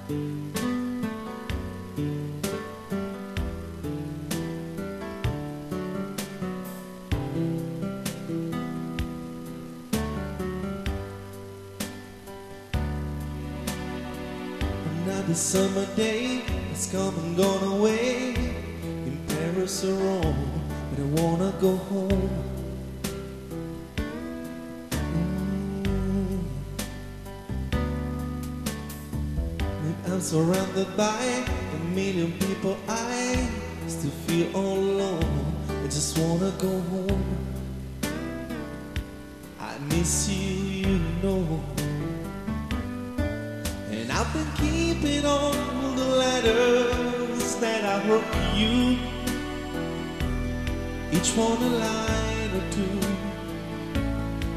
Another summer day has come and gone away, in Paris or Rome, but I wanna go home. I'm surrounded by a million people, I still feel all alone. I just wanna go home. I miss you, you know. And I've been keeping all the letters that I wrote to you, each one a line or two.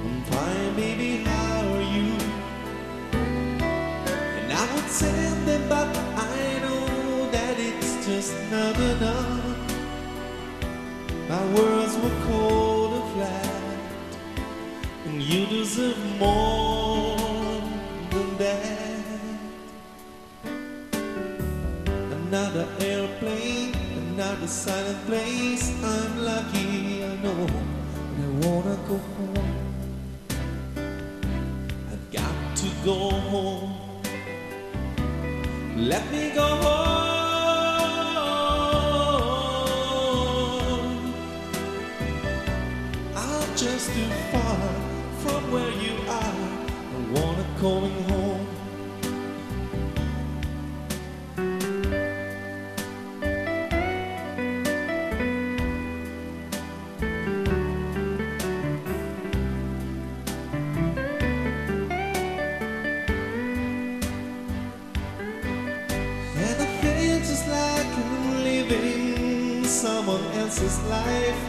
I'm fine, baby, how are you? And I would send them, but I know that it's just not enough. My words were cold and flat, and you deserve more than that. Another airplane, another silent place. I'm lucky, I know, but I wanna go home. I've got to go home. Let me go home. I'm just too far from where you are. I wanna going home. Just like I'm living someone else's life.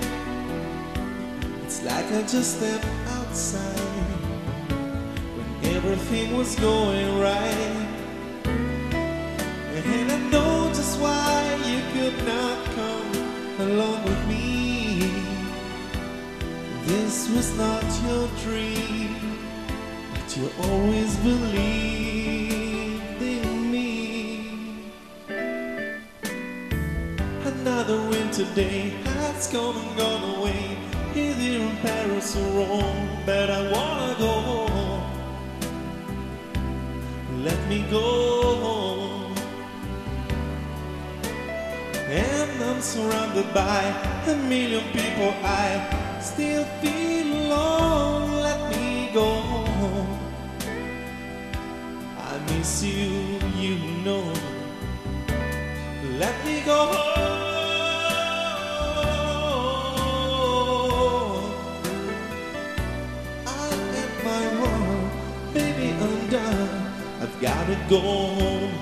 It's like I just stepped outside when everything was going right. And I know just why you could not come along with me. This was not your dream, but you always believed in me. Another winter day has come and gone away, either in Paris or Rome, but I wanna go home. Let me go home. And I'm surrounded by a million people, I still feel alone. Let me go home. I miss you, you know. Let me go home. Baby, I'm done. I've gotta go home.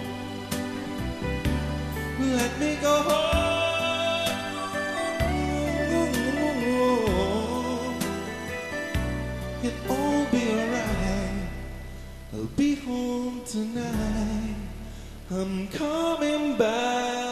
Let me go home. It'll all be alright. I'll be home tonight. I'm coming back.